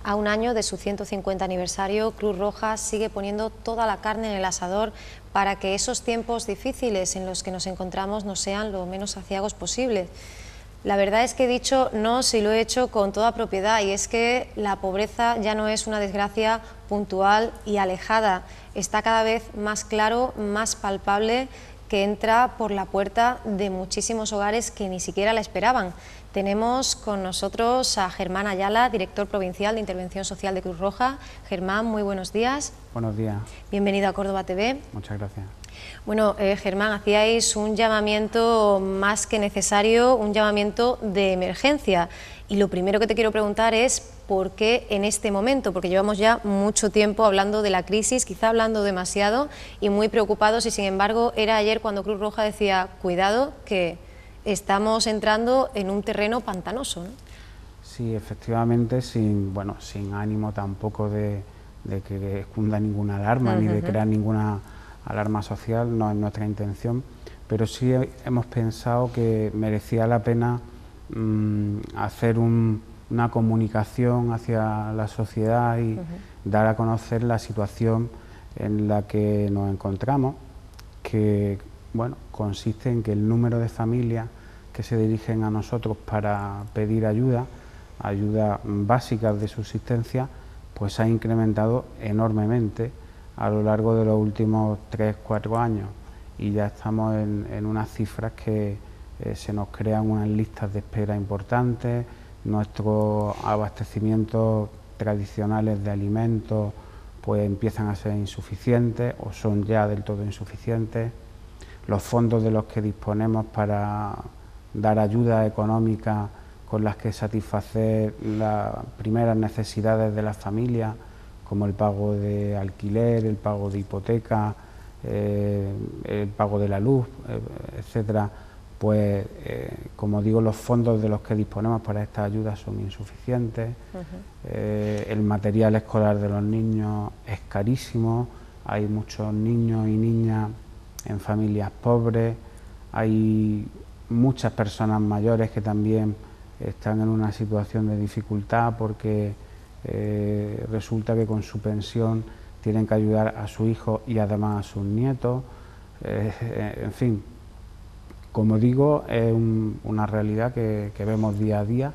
A un año de su 150 aniversario, Cruz Roja sigue poniendo toda la carne en el asador para que esos tiempos difíciles en los que nos encontramos no sean lo menos aciagos posible. La verdad es que he dicho no si lo he hecho con toda propiedad, y es que la pobreza ya no es una desgracia puntual y alejada, está cada vez más claro, más palpable, que entra por la puerta de muchísimos hogares que ni siquiera la esperaban. Tenemos con nosotros a Germán Ayala, director provincial de Intervención Social de Cruz Roja. Germán, muy buenos días. Buenos días. Bienvenido a Córdoba TV. Muchas gracias. Bueno, Germán, hacíais un llamamiento más que necesario, un llamamiento de emergencia. Y lo primero que te quiero preguntar es por qué en este momento, porque llevamos ya mucho tiempo hablando de la crisis, quizá hablando demasiado y muy preocupados, y sin embargo era ayer cuando Cruz Roja decía, cuidado, que estamos entrando en un terreno pantanoso, ¿no? Sí, efectivamente, sin ánimo tampoco de que cunda ninguna alarma ni de crear ninguna alarma social, no es nuestra intención, pero sí hemos pensado que merecía la pena hacer una comunicación hacia la sociedad y dar a conocer la situación en la que nos encontramos, que consiste en que el número de familias que se dirigen a nosotros para pedir ayuda básicas de subsistencia, pues ha incrementado enormemente a lo largo de los últimos 3-4 años, y ya estamos en unas cifras que se nos crean unas listas de espera importantes. Nuestros abastecimientos tradicionales de alimentos pues empiezan a ser insuficientes o son ya del todo insuficientes. Los fondos de los que disponemos para dar ayuda económica con las que satisfacer las primeras necesidades de las familias, como el pago de alquiler, el pago de hipoteca, el pago de la luz, etcétera, pues como digo, los fondos de los que disponemos para estas ayudas son insuficientes. El material escolar de los niños es carísimo, hay muchos niños y niñas en familias pobres, hay muchas personas mayores que también están en una situación de dificultad porque resulta que con su pensión tienen que ayudar a su hijo y además a sus nietos. En fin, como digo, es una realidad que vemos día a día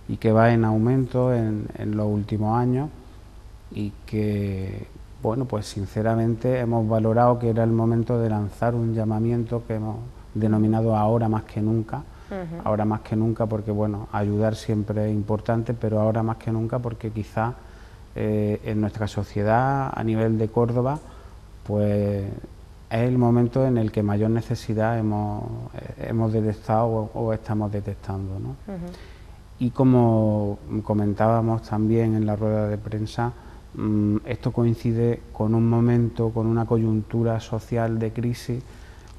y que va en aumento en los últimos años, y que, pues sinceramente hemos valorado que era el momento de lanzar un llamamiento que hemos denominado ahora más que nunca. Ahora más que nunca porque ayudar siempre es importante, pero ahora más que nunca porque quizá en nuestra sociedad a nivel de Córdoba pues es el momento en el que mayor necesidad hemos detectado o estamos detectando, ¿no? Y como comentábamos también en la rueda de prensa, esto coincide con un momento, con una coyuntura social de crisis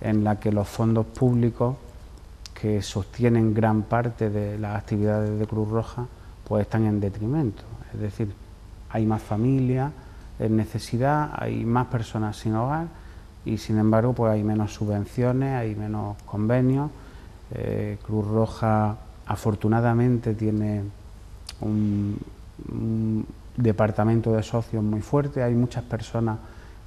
en la que los fondos públicos que sostienen gran parte de las actividades de Cruz Roja pues están en detrimento. Es decir, hay más familias en necesidad, hay más personas sin hogar y sin embargo pues hay menos subvenciones, hay menos convenios. Cruz Roja afortunadamente tiene un departamento de socios muy fuerte, hay muchas personas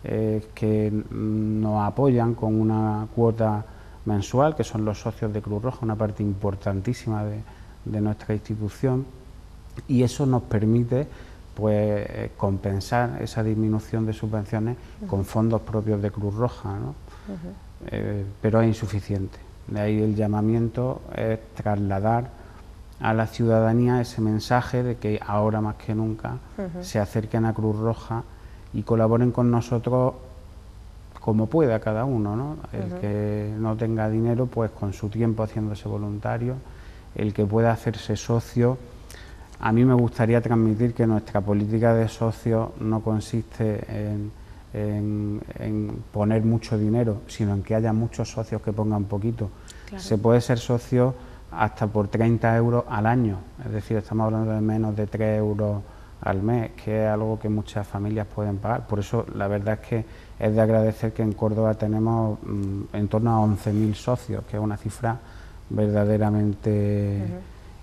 que nos apoyan con una cuota mensual, que son los socios de Cruz Roja, una parte importantísima de nuestra institución, y eso nos permite pues compensar esa disminución de subvenciones con fondos propios de Cruz Roja, ¿no? Pero es insuficiente. De ahí el llamamiento es trasladar a la ciudadanía ese mensaje de que ahora más que nunca se acerquen a Cruz Roja y colaboren con nosotros como pueda cada uno, ¿no? El que no tenga dinero, pues con su tiempo haciéndose voluntario, el que pueda hacerse socio. A mí me gustaría transmitir que nuestra política de socios no consiste en poner mucho dinero, sino en que haya muchos socios que pongan poquito. Claro. Se puede ser socio hasta por 30 euros al año, es decir, estamos hablando de menos de 3 euros al mes, que es algo que muchas familias pueden pagar. Por eso la verdad es que es de agradecer que en Córdoba tenemos en torno a 11.000 socios, que es una cifra verdaderamente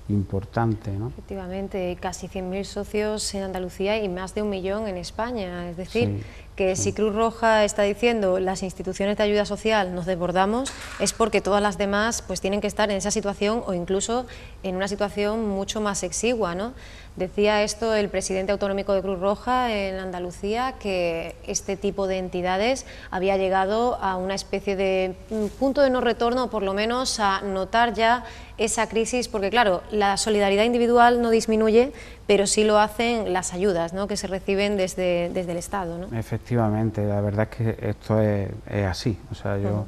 importante, ¿no? Efectivamente, casi 100.000 socios en Andalucía y más de 1 millón en España, es decir, que si Cruz Roja está diciendo las instituciones de ayuda social nos desbordamos, es porque todas las demás pues tienen que estar en esa situación o incluso en una situación mucho más exigua, ¿no? Decía esto el presidente autonómico de Cruz Roja en Andalucía, que este tipo de entidades había llegado a una especie de punto de no retorno, o por lo menos a notar ya esa crisis, porque claro, la solidaridad individual no disminuye, pero sí lo hacen las ayudas, ¿no?, que se reciben desde el Estado, ¿no? Efectivamente, la verdad es que esto es así. O sea, yo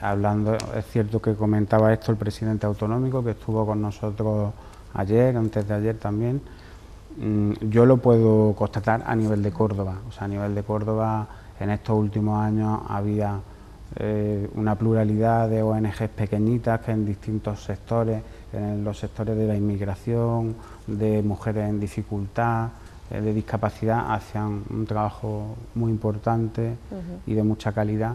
hablando, es cierto que comentaba esto el presidente autonómico que estuvo con nosotros ayer, antes de ayer también. Yo lo puedo constatar a nivel de Córdoba. O sea, a nivel de Córdoba en estos últimos años había una pluralidad de ONGs pequeñitas que en distintos sectores, en los sectores de la inmigración, de mujeres en dificultad, de discapacidad, hacían un trabajo muy importante y de mucha calidad,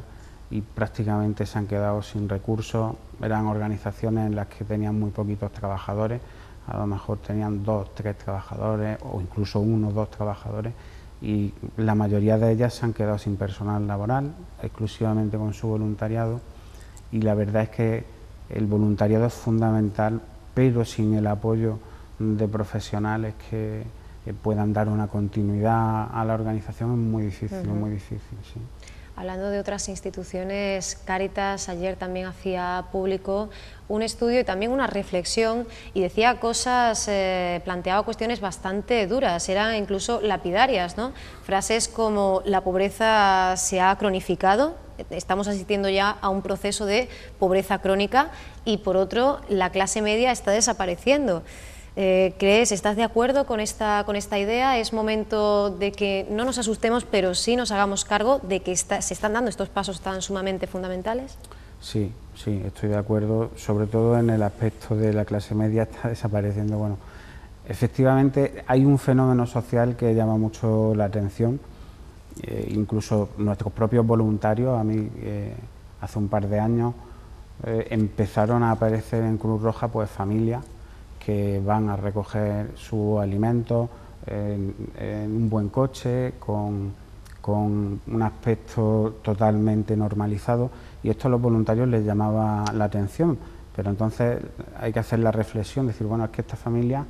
y prácticamente se han quedado sin recursos. Eran organizaciones en las que tenían muy poquitos trabajadores, a lo mejor tenían 2, 3 trabajadores o incluso 1 o 2 trabajadores, y la mayoría de ellas se han quedado sin personal laboral, exclusivamente con su voluntariado, y la verdad es que el voluntariado es fundamental, pero sin el apoyo de profesionales que puedan dar una continuidad a la organización es muy difícil, muy difícil, sí. Hablando de otras instituciones, Cáritas ayer también hacía público un estudio y también una reflexión, y decía cosas, planteaba cuestiones bastante duras, eran incluso lapidarias, ¿no? Frases como: la pobreza se ha cronificado, estamos asistiendo ya a un proceso de pobreza crónica, y por otro, la clase media está desapareciendo. ¿Estás de acuerdo con esta idea? ¿Es momento de que no nos asustemos, pero sí nos hagamos cargo de que se están dando estos pasos tan sumamente fundamentales? Sí, sí, estoy de acuerdo, sobre todo en el aspecto de la clase media está desapareciendo. Bueno, efectivamente hay un fenómeno social que llama mucho la atención, incluso nuestros propios voluntarios. A mí hace un par de años empezaron a aparecer en Cruz Roja pues familias que van a recoger su alimento en un buen coche, con un aspecto totalmente normalizado, y esto a los voluntarios les llamaba la atención. Pero entonces hay que hacer la reflexión, decir, bueno, es que esta familia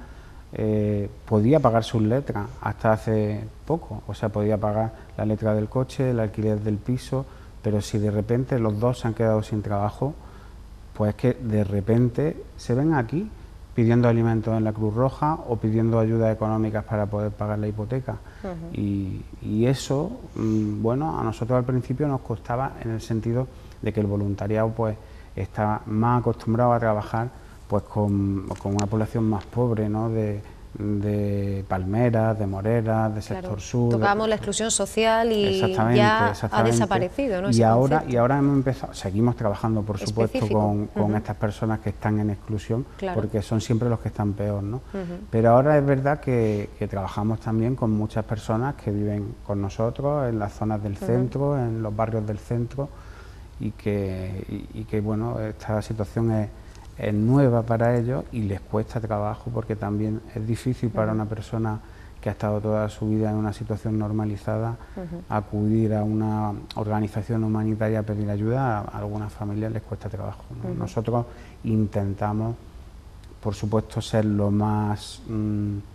podía pagar sus letras hasta hace poco, o sea, podía pagar la letra del coche, el alquiler del piso, pero si de repente los dos se han quedado sin trabajo, pues es que de repente se ven aquí pidiendo alimentos en la Cruz Roja o pidiendo ayudas económicas para poder pagar la hipoteca. Y eso, bueno, a nosotros al principio nos costaba, en el sentido de que el voluntariado pues está más acostumbrado a trabajar pues con una población más pobre, ¿no?, de Palmeras, de Moreras, de Sector Sur. Tocábamos la exclusión social y ya ha desaparecido, ¿no?, y ahora hemos empezado, seguimos trabajando por supuesto con estas personas que están en exclusión, porque son siempre los que están peor, ¿no? Pero ahora es verdad que trabajamos también con muchas personas que viven con nosotros en las zonas del centro, en los barrios del centro, y que bueno, esta situación es nueva para ellos y les cuesta trabajo, porque también es difícil para una persona que ha estado toda su vida en una situación normalizada acudir a una organización humanitaria a pedir ayuda. A algunas familias les cuesta trabajo, ¿no? Nosotros intentamos, por supuesto, ser lo más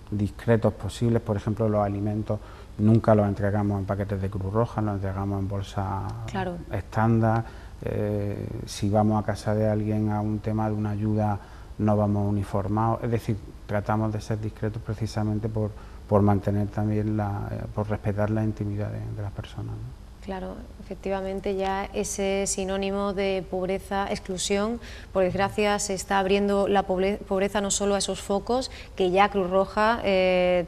discretos posibles. Por ejemplo, los alimentos nunca los entregamos en paquetes de Cruz Roja, los entregamos en bolsa estándar. Si vamos a casa de alguien a un tema de una ayuda, no vamos uniformados. Es decir, tratamos de ser discretos precisamente por mantener también por respetar la intimidad de las personas, ¿no? Claro, efectivamente ya ese sinónimo de pobreza, exclusión, por desgracia se está abriendo la pobreza no solo a esos focos que ya Cruz Roja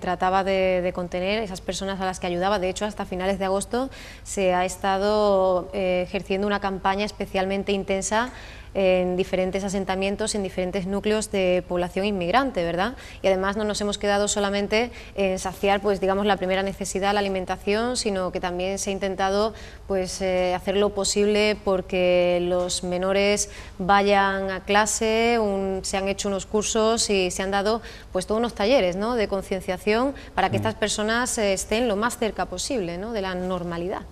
trataba de contener, esas personas a las que ayudaba. De hecho, hasta finales de agosto se ha estado ejerciendo una campaña especialmente intensa en diferentes asentamientos, en diferentes núcleos de población inmigrante, ¿verdad? Y además no nos hemos quedado solamente en saciar, pues digamos, la primera necesidad, la alimentación, sino que también se ha intentado pues hacer lo posible porque los menores vayan a clase, se han hecho unos cursos y se han dado pues todos unos talleres, ¿no?, de concienciación para que estas personas estén lo más cerca posible, ¿no?, de la normalidad.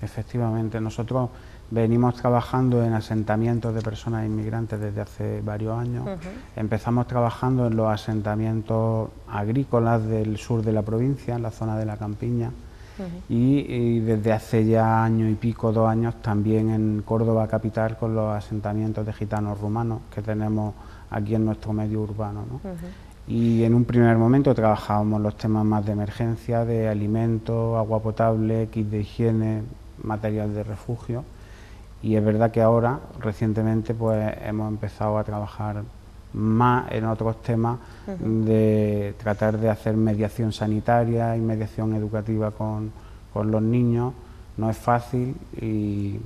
Efectivamente, nosotros venimos trabajando en asentamientos de personas inmigrantes desde hace varios años. Empezamos trabajando en los asentamientos agrícolas del sur de la provincia, en la zona de la Campiña, y desde hace ya año y pico, 2 años, también en Córdoba capital con los asentamientos de gitanos rumanos que tenemos aquí en nuestro medio urbano, ¿no? Y en un primer momento trabajábamos los temas más de emergencia, de alimentos, agua potable, kit de higiene, material de refugio, y es verdad que ahora, recientemente, pues hemos empezado a trabajar más en otros temas de tratar de hacer mediación sanitaria y mediación educativa con los niños. No es fácil, y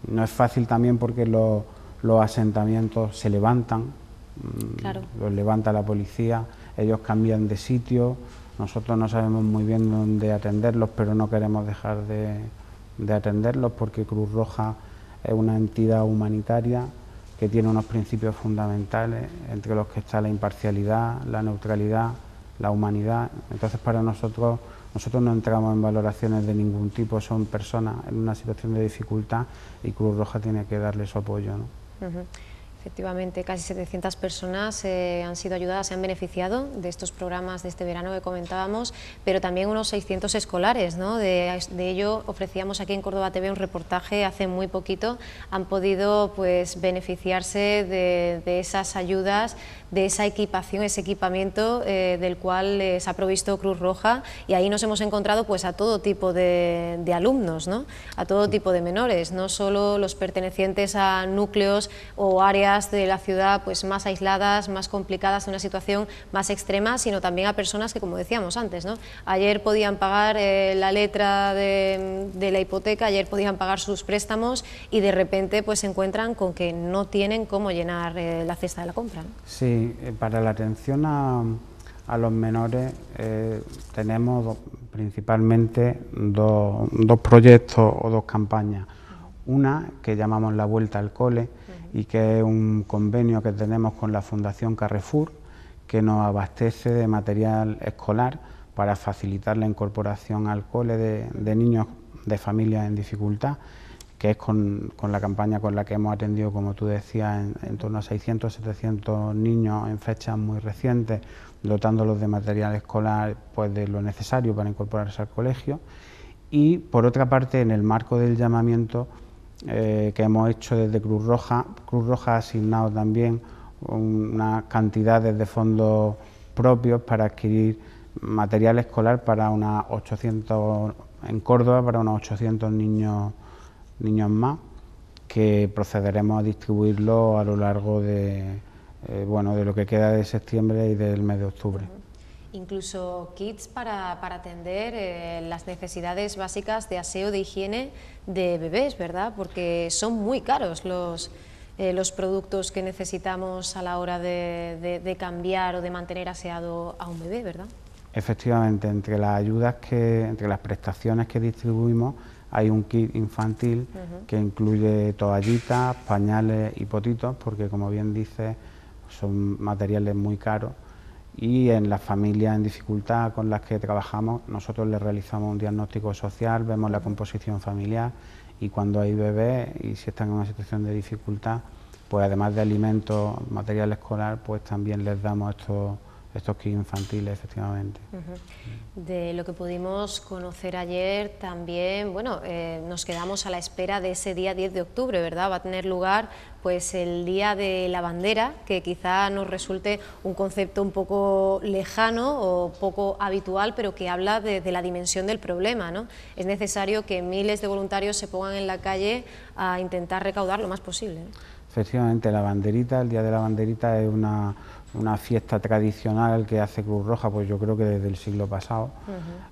no es fácil también porque los asentamientos se levantan, claro, los levanta la policía, ellos cambian de sitio, nosotros no sabemos muy bien dónde atenderlos, pero no queremos dejar de atenderlos porque Cruz Roja es una entidad humanitaria que tiene unos principios fundamentales, entre los que está la imparcialidad, la neutralidad, la humanidad. Entonces, para nosotros no entramos en valoraciones de ningún tipo, son personas en una situación de dificultad y Cruz Roja tiene que darle su apoyo, ¿no? Efectivamente, casi 700 personas han sido ayudadas, se han beneficiado de estos programas de este verano que comentábamos, pero también unos 600 escolares, ¿no? De ello ofrecíamos aquí en Córdoba TV un reportaje hace muy poquito, han podido pues beneficiarse de esas ayudas, de esa equipación, ese equipamiento del cual se ha provisto Cruz Roja, y ahí nos hemos encontrado pues a todo tipo de alumnos, ¿no?, a todo tipo de menores, no solo los pertenecientes a núcleos o áreas de la ciudad pues más aisladas, más complicadas, en una situación más extrema, sino también a personas que, como decíamos antes, ¿no?, ayer podían pagar la letra de la hipoteca, ayer podían pagar sus préstamos y de repente pues se encuentran con que no tienen cómo llenar la cesta de la compra, ¿no? Sí, para la atención a los menores tenemos principalmente dos proyectos o 2 campañas. Una que llamamos La Vuelta al Cole, y que es un convenio que tenemos con la Fundación Carrefour, que nos abastece de material escolar para facilitar la incorporación al cole de niños de familias en dificultad, que es con la campaña con la que hemos atendido, como tú decías, en torno a 600 700 niños en fechas muy recientes, dotándolos de material escolar pues de lo necesario para incorporarse al colegio. Y por otra parte, en el marco del llamamiento que hemos hecho desde Cruz Roja ha asignado también unas cantidades de fondos propios para adquirir material escolar para unas 800, en Córdoba, para unos 800 niños más, que procederemos a distribuirlo a lo largo de lo que queda de septiembre y del mes de octubre. Incluso kits para atender las necesidades básicas de aseo, de higiene de bebés, ¿verdad? Porque son muy caros los productos que necesitamos a la hora de cambiar o de mantener aseado a un bebé, ¿verdad? Efectivamente, entre las prestaciones que distribuimos hay un kit infantil que incluye toallitas, pañales y potitos, porque, como bien dices, son materiales muy caros. Y en las familias en dificultad con las que trabajamos, nosotros les realizamos un diagnóstico social, vemos la composición familiar, y cuando hay bebés y si están en una situación de dificultad, pues además de alimentos, material escolar, pues también les damos estos kits infantiles, efectivamente. De lo que pudimos conocer ayer también, bueno, nos quedamos a la espera de ese día 10 de octubre, ¿verdad? Va a tener lugar pues el Día de la Bandera, que quizá nos resulte un concepto un poco lejano o poco habitual, pero que habla de la dimensión del problema, ¿no? Es necesario que miles de voluntarios se pongan en la calle a intentar recaudar lo más posible, ¿no? Efectivamente, la banderita, el Día de la Banderita es una fiesta tradicional que hace Cruz Roja, pues yo creo que desde el siglo pasado.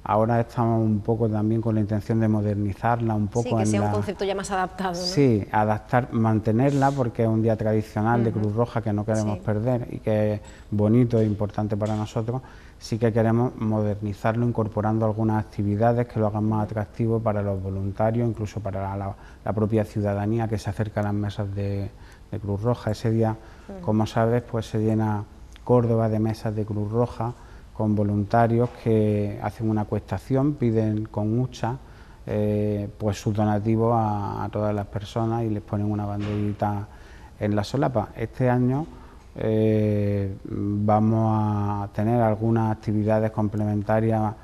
Ahora estamos un poco también con la intención de modernizarla un poco. Sí, que sea un concepto ya más adaptado, ¿no? Sí, adaptar, mantenerla, porque es un día tradicional de Cruz Roja que no queremos perder y que es bonito e importante para nosotros. Sí que queremos modernizarlo incorporando algunas actividades que lo hagan más atractivo para los voluntarios, incluso para la propia ciudadanía que se acerca a las mesas de Cruz Roja. Ese día, como sabes, pues se llena Córdoba de mesas de Cruz Roja con voluntarios que hacen una acuestación, piden con hucha pues sus donativos a todas las personas y les ponen una banderita en la solapa. Este año vamos a tener algunas actividades complementarias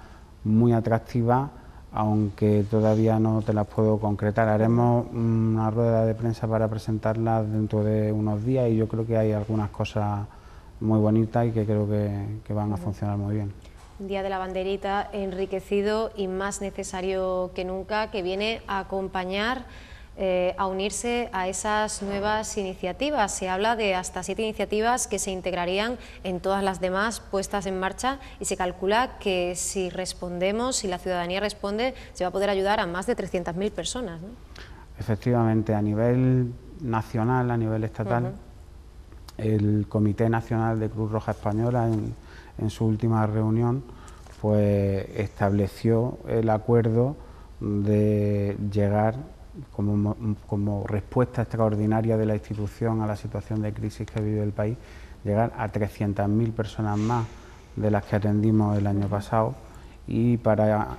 muy atractivas, aunque todavía no te las puedo concretar. Haremos una rueda de prensa para presentarlas dentro de unos días y yo creo que hay algunas cosas muy bonitas y que creo que van a funcionar muy bien. Día de la Banderita enriquecido y más necesario que nunca, que viene a acompañar, a unirse a esas nuevas iniciativas. Se habla de hasta 7 iniciativas que se integrarían en todas las demás puestas en marcha y se calcula que si respondemos, si la ciudadanía responde, se va a poder ayudar a más de 300.000 personas, ¿no? Efectivamente, a nivel nacional, a nivel estatal, el Comité Nacional de Cruz Roja Española en su última reunión pues estableció el acuerdo de llegar como respuesta extraordinaria de la institución a la situación de crisis que vive el país, llegar a 300.000 personas más de las que atendimos el año pasado, y para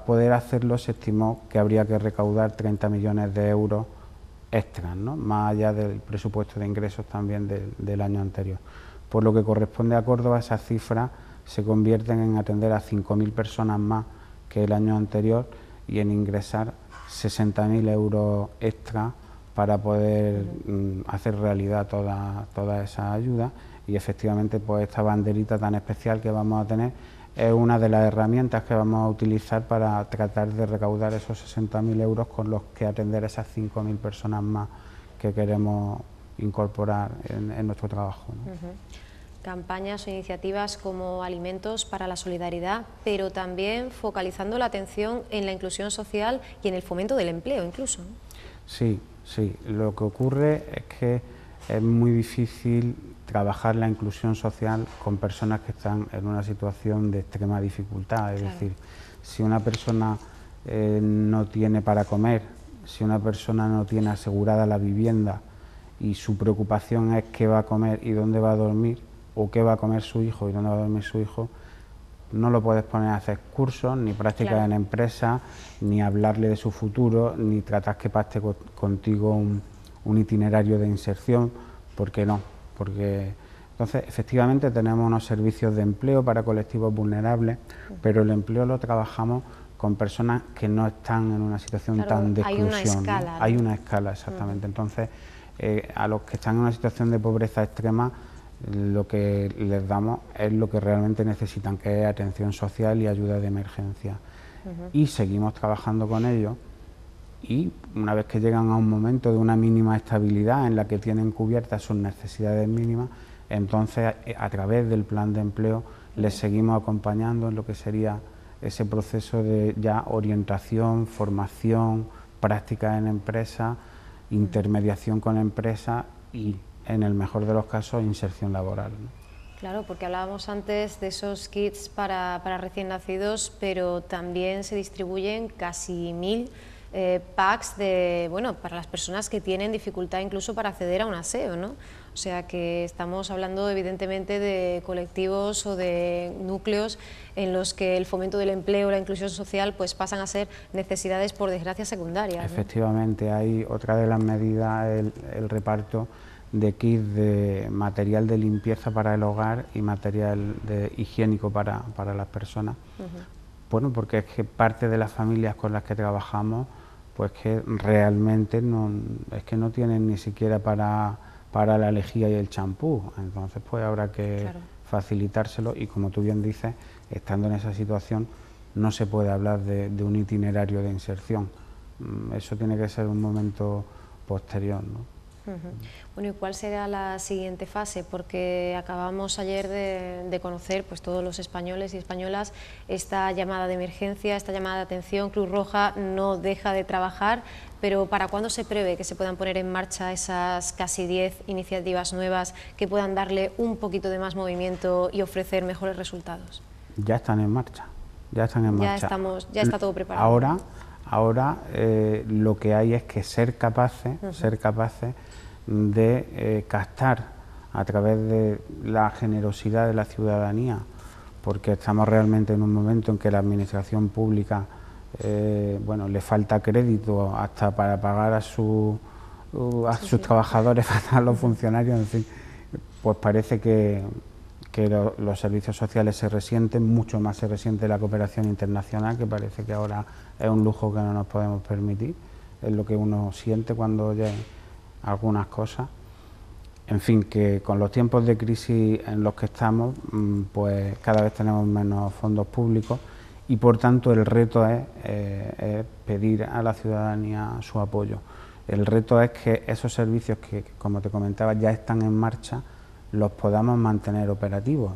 poder hacerlo se estimó que habría que recaudar 30 millones de euros extras, ¿no?, más allá del presupuesto de ingresos también del año anterior. Por lo que corresponde a Córdoba, esas cifras se convierten en atender a 5.000 personas más que el año anterior y en ingresar 60.000 euros extra para poder hacer realidad toda esa ayuda. Y efectivamente, pues esta banderita tan especial que vamos a tener es una de las herramientas que vamos a utilizar para tratar de recaudar esos 60.000 euros con los que atender a esas 5.000 personas más que queremos incorporar en nuestro trabajo, ¿no? Campañas o iniciativas como Alimentos para la Solidaridad, pero también focalizando la atención en la inclusión social y en el fomento del empleo incluso, ¿no? Sí, sí. Lo que ocurre es que es muy difícil trabajar la inclusión social con personas que están en una situación de extrema dificultad. Es decir, si una persona no tiene para comer, si una persona no tiene asegurada la vivienda y su preocupación es qué va a comer y dónde va a dormir, o qué va a comer su hijo y dónde va a dormir su hijo, no lo puedes poner a hacer cursos, ni prácticas en empresas, ni hablarle de su futuro, ni tratar que pacte contigo un itinerario de inserción. ¿Por qué no? Porque entonces efectivamente tenemos unos servicios de empleo para colectivos vulnerables, pero el empleo lo trabajamos con personas que no están en una situación tan de exclusión. Hay una escala, ¿no? Hay una escala, exactamente. Entonces, a los que están en una situación de pobreza extrema, lo que les damos es lo que realmente necesitan, que es atención social y ayuda de emergencia. Y seguimos trabajando con ellos, y una vez que llegan a un momento de una mínima estabilidad en la que tienen cubiertas sus necesidades mínimas, entonces a través del plan de empleo les seguimos acompañando en lo que sería ese proceso de ya orientación, formación, práctica en empresas, intermediación con empresas y, en el mejor de los casos, inserción laboral, ¿no? Claro, porque hablábamos antes de esos kits para recién nacidos, pero también se distribuyen casi 1.000 packs para las personas que tienen dificultad incluso para acceder a un aseo, ¿no? O sea que estamos hablando evidentemente de colectivos o de núcleos en los que el fomento del empleo, la inclusión social, pues pasan a ser necesidades por desgracia secundarias, ¿no? Efectivamente, hay otra de las medidas, el reparto de kits de material de limpieza para el hogar y material higiénico para las personas. Bueno, porque es que parte de las familias con las que trabajamos, pues que realmente no tienen ni siquiera para la lejía y el champú. Entonces pues habrá que facilitárselo, y como tú bien dices, estando en esa situación no se puede hablar de un itinerario de inserción. Eso tiene que ser un momento posterior, ¿no? Bueno, ¿y cuál será la siguiente fase? Porque acabamos ayer de conocer, pues todos los españoles y españolas, esta llamada de emergencia, esta llamada de atención. Cruz Roja no deja de trabajar, pero ¿para cuándo se prevé que se puedan poner en marcha esas casi 10 iniciativas nuevas que puedan darle un poquito de más movimiento y ofrecer mejores resultados? Ya están en marcha, ya están en marcha. Ya está todo preparado. Ahora lo que hay es que ser capaces de captar a través de la generosidad de la ciudadanía, porque estamos realmente en un momento en que la administración pública bueno, le falta crédito hasta para pagar a sus trabajadores, a los funcionarios, en fin, pues parece que los servicios sociales se resienten, mucho más se resiente la cooperación internacional, que parece que ahora es un lujo que no nos podemos permitir, es lo que uno siente cuando oye algunas cosas. En fin, que con los tiempos de crisis en los que estamos, pues cada vez tenemos menos fondos públicos y por tanto el reto es pedir a la ciudadanía su apoyo. El reto es que esos servicios que, como te comentaba, ya están en marcha, los podamos mantener operativos,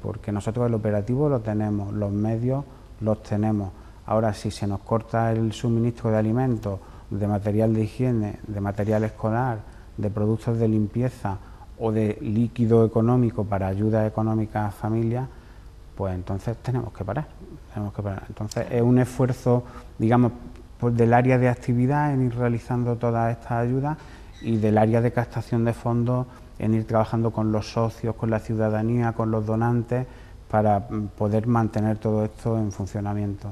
porque nosotros el operativo lo tenemos, los medios los tenemos. Ahora, si se nos corta el suministro de alimentos, de material de higiene, de material escolar, de productos de limpieza o de líquido económico para ayuda económica a familias, pues entonces tenemos que parar. Entonces es un esfuerzo, digamos, pues del área de actividad en ir realizando todas estas ayudas y del área de captación de fondos en ir trabajando con los socios, con la ciudadanía, con los donantes, para poder mantener todo esto en funcionamiento.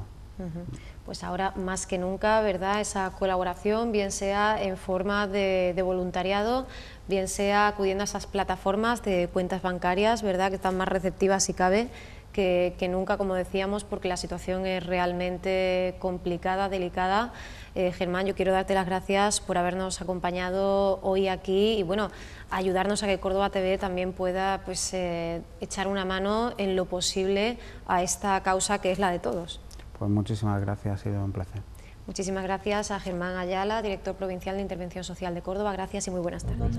Pues ahora más que nunca, ¿verdad?, esa colaboración, bien sea en forma de voluntariado, bien sea acudiendo a esas plataformas de cuentas bancarias, ¿verdad?, que están más receptivas si cabe que nunca, como decíamos, porque la situación es realmente complicada, delicada. Germán, yo quiero darte las gracias por habernos acompañado hoy aquí y bueno, ayudarnos a que Córdoba TV también pueda pues, echar una mano en lo posible a esta causa que es la de todos. Pues muchísimas gracias, ha sido un placer. Muchísimas gracias a Germán Ayala, director provincial de Intervención Social de Córdoba. Gracias y muy buenas tardes.